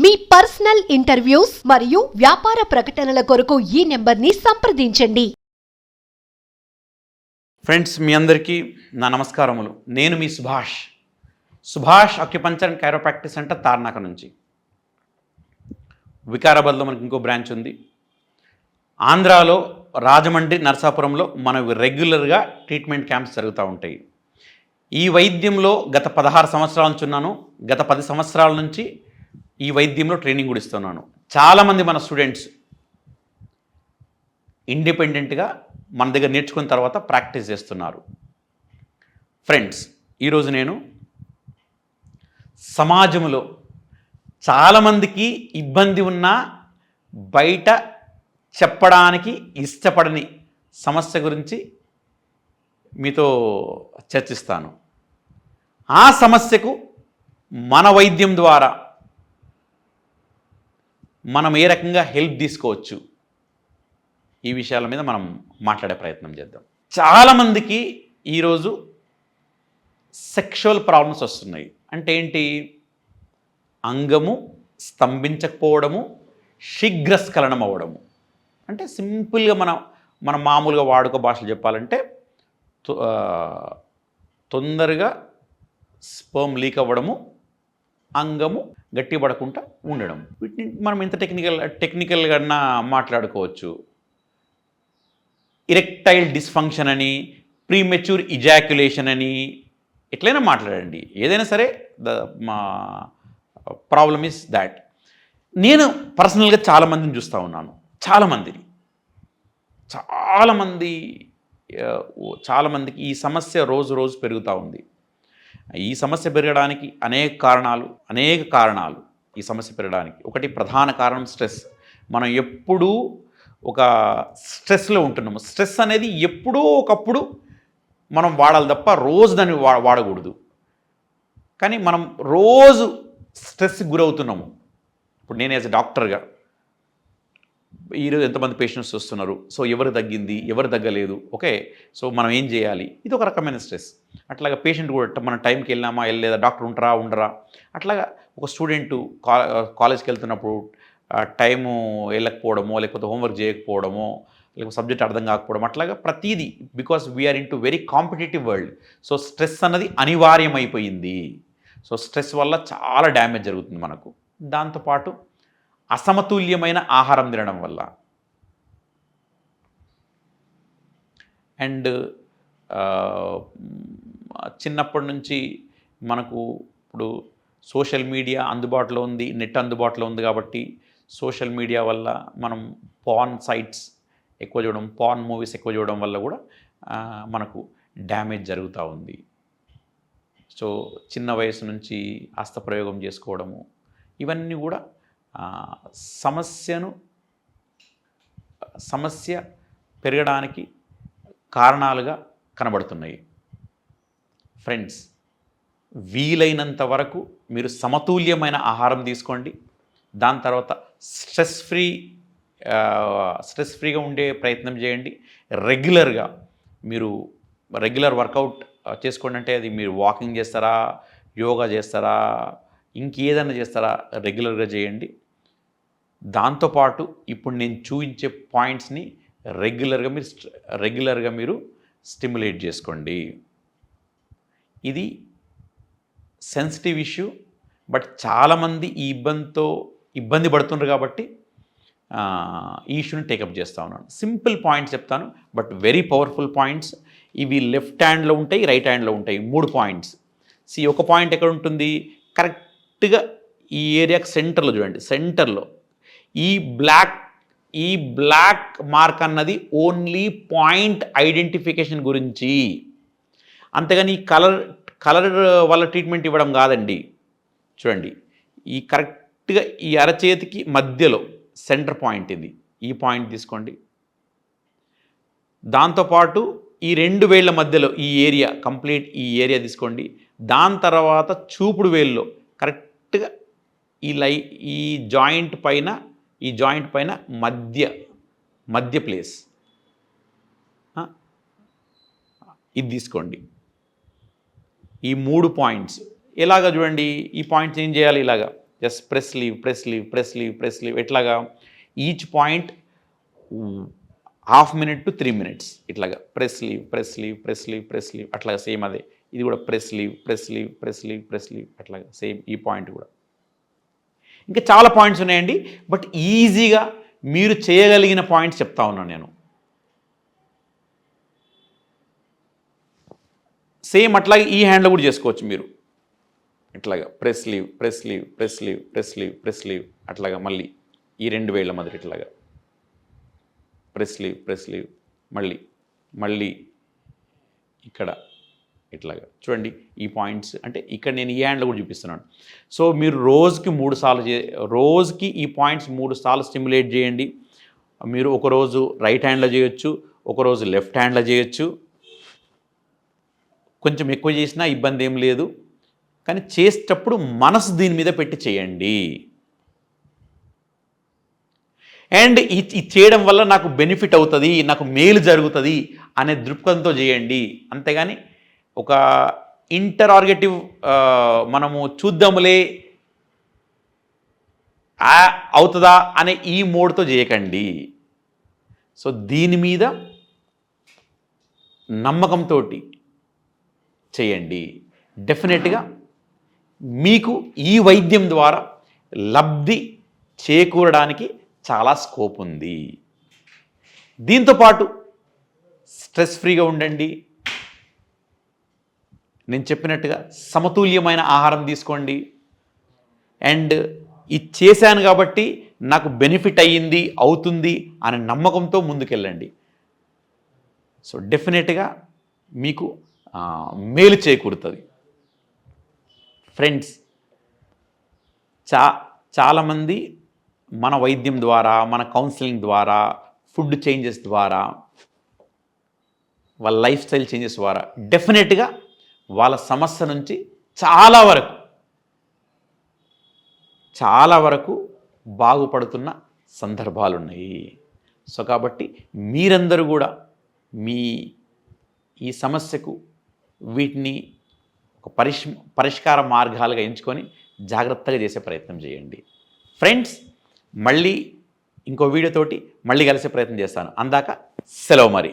మీ personal interviews మరియు వ్యాపార ప్రకటనల కొరకు ఈ నెంబర్ని సంప్రదించండి. ఫ్రెండ్స్, మీ అందరికీ నా నమస్కారములు. నేను మీ Subhash acupuncture and chiropractic centre Tarnaka నుంచి. వికారాబాద్లో మనకి ఇంకో బ్రాంచ్ ఉంది. ఆంధ్రాలో రాజమండ్రి, నరసాపురంలో మనవి రెగ్యులర్గా ట్రీట్మెంట్ క్యాంప్స్ జరుగుతూ ఉంటాయి. ఈ వైద్యంలో గత 16 సంవత్సరాల నుంచి ఉన్నాను. గత 10 సంవత్సరాల నుంచి ఈ వైద్యంలో ట్రైనింగ్ కూడా ఇస్తున్నాను. చాలామంది మన స్టూడెంట్స్ ఇండిపెండెంట్గా మన దగ్గర నేర్చుకున్న తర్వాత ప్రాక్టీస్ చేస్తున్నారు. ఫ్రెండ్స్, ఈరోజు నేను సమాజంలో చాలామందికి ఇబ్బంది ఉన్నా బయట చెప్పడానికి ఇష్టపడని సమస్య గురించి మీతో చర్చిస్తాను. ఆ సమస్యకు మన వైద్యం ద్వారా మనం ఏ రకంగా హెల్ప్ తీసుకోవచ్చు, ఈ విషయాల మీద మనం మాట్లాడే ప్రయత్నం చేద్దాం. చాలామందికి ఈరోజు సెక్షువల్ ప్రాబ్లమ్స్ వస్తున్నాయి. అంటే ఏంటి? అంగము స్తంభించకపోవడము, శీఘ్రస్ఖలనం అవ్వడము. అంటే సింపుల్గా మనం మామూలుగా వాడుక భాషలు చెప్పాలంటే తొందరగా స్పర్మ్ లీక్ అవ్వడము, అంగము గట్టిపడకుండా ఉండడం. వీటిని మనం ఎంత టెక్నికల్గా మాట్లాడుకోవచ్చు. ఇరెక్టైల్ డిస్ఫంక్షన్ అని, ప్రీమెచ్యూర్ ఇజాక్యులేషన్ అని, ఎట్లయినా మాట్లాడండి. ఏదైనా సరే మా ప్రాబ్లమ్ ఈస్ దాట్. నేను పర్సనల్గా చాలామందిని చూస్తూ ఉన్నాను. చాలామందికి ఈ సమస్య రోజు పెరుగుతూ ఉంది. ఈ సమస్య పెరగడానికి అనేక కారణాలు ఈ సమస్య పెరగడానికి. ఒకటి ప్రధాన కారణం స్ట్రెస్. మనం ఎప్పుడూ ఒక స్ట్రెస్లో ఉంటున్నాము. స్ట్రెస్ అనేది ఎప్పుడో ఒకప్పుడు మనం వాడాలి తప్ప రోజు దాన్ని వాడకూడదు. కానీ మనం రోజు స్ట్రెస్కి గురవుతున్నాము. ఇప్పుడు నేను యాజ్ ఎ డాక్టర్గా ఈరోజు ఎంతమంది పేషెంట్స్ వస్తున్నారు, సో ఎవరు తగ్గింది, ఎవరు తగ్గలేదు, ఓకే, సో మనం ఏం చేయాలి, ఇది ఒక రకమైన స్ట్రెస్. అట్లాగా పేషెంట్ కూడా మనం టైంకి వెళ్ళామా వెళ్ళలేదా, డాక్టర్ ఉండరా. అట్లాగా ఒక స్టూడెంట్ కాలేజ్కి వెళ్తున్నప్పుడు టైము వెళ్ళకపోవడమో, లేకపోతే హోంవర్క్ చేయకపోవడమో, లేకపోతే సబ్జెక్ట్ అర్థం కాకపోవడం, అట్లాగా ప్రతీది. Because we are into very competitive world. So stress అన్నది అనివార్యమైపోయింది. సో స్ట్రెస్ వల్ల చాలా డ్యామేజ్ జరుగుతుంది మనకు. దాంతోపాటు అసమతుల్యమైన ఆహారం తినడం వల్ల, అండ్ చిన్నప్పటి నుంచి మనకు ఇప్పుడు సోషల్ మీడియా అందుబాటులో ఉంది, నెట్ అందుబాటులో ఉంది. కాబట్టి సోషల్ మీడియా వల్ల మనం పార్న్ సైట్స్ ఎక్కువ చూడడం, పార్న్ మూవీస్ ఎక్కువ చూడడం వల్ల కూడా మనకు డ్యామేజ్ జరుగుతూ ఉంది. సో చిన్న వయసు నుంచి హస్తప్రయోగం చేసుకోవడము, ఇవన్నీ కూడా సమస్య పెరగడానికి కారణాలుగా కనబడుతున్నాయి. ఫ్రెండ్స్, వీలైనంత వరకు మీరు సమతుల్యమైన ఆహారం తీసుకోండి. దాని తర్వాత స్ట్రెస్ ఫ్రీగా ఉండే ప్రయత్నం చేయండి. రెగ్యులర్ వర్కౌట్ చేసుకోండి. అంటే అది మీరు వాకింగ్ చేస్తారా, యోగా చేస్తారా, ఇంకేదైనా చేస్తారా, రెగ్యులర్గా చేయండి. దాంతోపాటు ఇప్పుడు నేను చూపించే పాయింట్స్ని రెగ్యులర్గా మీరు స్టిమ్యులేట్ చేసుకోండి. ఇది సెన్సిటివ్ ఇష్యూ, బట్ చాలామంది ఈ ఇబ్బంది పడుతున్నారు. కాబట్టి ఈ ఇష్యూని టేకప్ చేస్తూ ఉన్నాను. సింపుల్ పాయింట్స్ చెప్తాను, బట్ వెరీ పవర్ఫుల్ పాయింట్స్. ఇవి లెఫ్ట్ హ్యాండ్లో ఉంటాయి, రైట్ హ్యాండ్లో ఉంటాయి. 3 పాయింట్స్. ఒక పాయింట్ ఎక్కడ ఉంటుంది? కరెక్ట్గా ఈ ఏరియాకి సెంటర్లో చూడండి. సెంటర్లో ఈ బ్లాక్ మార్క్ అన్నది ఓన్లీ పాయింట్ ఐడెంటిఫికేషన్ గురించి, అంతేగాని ఈ కలర్ వల్ల ట్రీట్మెంట్ ఇవ్వడం కాదండి. చూడండి, ఈ కరెక్ట్గా ఈ అరచేతికి మధ్యలో సెంటర్ పాయింట్ ఇది. ఈ పాయింట్ తీసుకోండి. దాంతోపాటు ఈ 2 వేళ్ల మధ్యలో ఈ ఏరియా, కంప్లీట్ ఈ ఏరియా తీసుకోండి. దాని తర్వాత చూపుడు వేల్లో కరెక్ట్గా ఈ జాయింట్ పైన మధ్య ప్లేస్ ఇది తీసుకోండి. ఈ 3 పాయింట్స్ ఎలాగా చూడండి. ఈ పాయింట్స్ ఏం చేయాలి? ఇలాగా just press leave press leave press leave press leave. ఎట్లాగా each point 1/2 minute to 3 minutes ఇట్లాగా press leave press leave press leave press leave అట్లాగా సేమ్ అదే. ఇది కూడా press leave press leave press leave press leave అట్లాగా same ఈ point కూడా. ఇంకా చాలా పాయింట్స్ ఉన్నాయండి, బట్ ఈజీగా మీరు చేయగలిగిన పాయింట్స్ చెప్తా ఉన్నాను నేను. సేమ్ అట్లాగే ఈ హ్యాండ్లో కూడా చేసుకోవచ్చు మీరు. ఇట్లాగా press leave press leave press leave press leave press leave అట్లాగా మళ్ళీ ఈ 2 వేళ్ళ మధ్య ఇట్లాగా ప్రెస్ లీవ్ ప్రెస్ లీవ్ మళ్ళీ మళ్ళీ ఇక్కడ ఇట్లాగా చూడండి. ఈ పాయింట్స్ అంటే ఇక్కడ నేను ఈ హ్యాండ్లో కూడా చూపిస్తున్నాను. సో మీరు రోజుకి 3 సార్లు రోజుకి ఈ పాయింట్స్ 3 సార్లు స్టిమ్యులేట్ చేయండి. మీరు ఒకరోజు రైట్ హ్యాండ్లో చేయొచ్చు, ఒకరోజు లెఫ్ట్ హ్యాండ్లో చేయొచ్చు. కొంచెం ఎక్కువ చేసినా ఇబ్బంది ఏం లేదు, కానీ చేసేటప్పుడు మనసు దీని మీద పెట్టి చేయండి. అండ్ ఇది చేయడం వల్ల నాకు బెనిఫిట్ అవుతుంది, నాకు మేలు జరుగుతుంది అనే దృక్పథంతో చేయండి. అంతేగాని ఒక ఇంటరాగేటివ్ మనము చూద్దాములే అవుతుందా అనే ఈ మోడ్తో చేయకండి. సో దీని మీద నమ్మకంతో చేయండి. డెఫినెట్గా మీకు ఈ వైద్యం ద్వారా లబ్ధి చేకూరడానికి చాలా స్కోప్ ఉంది. దీంతోపాటు స్ట్రెస్ ఫ్రీగా ఉండండి. నేను చెప్పినట్టుగా సమతుల్యమైన ఆహారం తీసుకోండి. అండ్ ఇది చేశాను కాబట్టి నాకు బెనిఫిట్ అయ్యింది అవుతుంది అనే నమ్మకంతో ముందుకెళ్ళండి. సో డెఫినెట్గా మీకు మేలు చేకూరుతుంది. ఫ్రెండ్స్, చాలామంది మన వైద్యం ద్వారా, మన కౌన్సిలింగ్ ద్వారా, ఫుడ్ చేంజెస్ ద్వారా, వాళ్ళ లైఫ్ స్టైల్ చేంజెస్ ద్వారా డెఫినెట్గా వాళ్ళ సమస్య నుంచి చాలా వరకు బాగుపడుతున్న సందర్భాలు ఉన్నాయి. సో కాబట్టి మీరందరూ కూడా మీ ఈ సమస్యకు వీటిని ఒక పరిష్కార మార్గాలుగా ఎంచుకొని జాగ్రత్తగా చేసే ప్రయత్నం చేయండి. ఫ్రెండ్స్, మళ్ళీ ఇంకో వీడియోతోటి మళ్ళీ కలిసే ప్రయత్నం చేస్తాను. అందాక సెలవు మరి.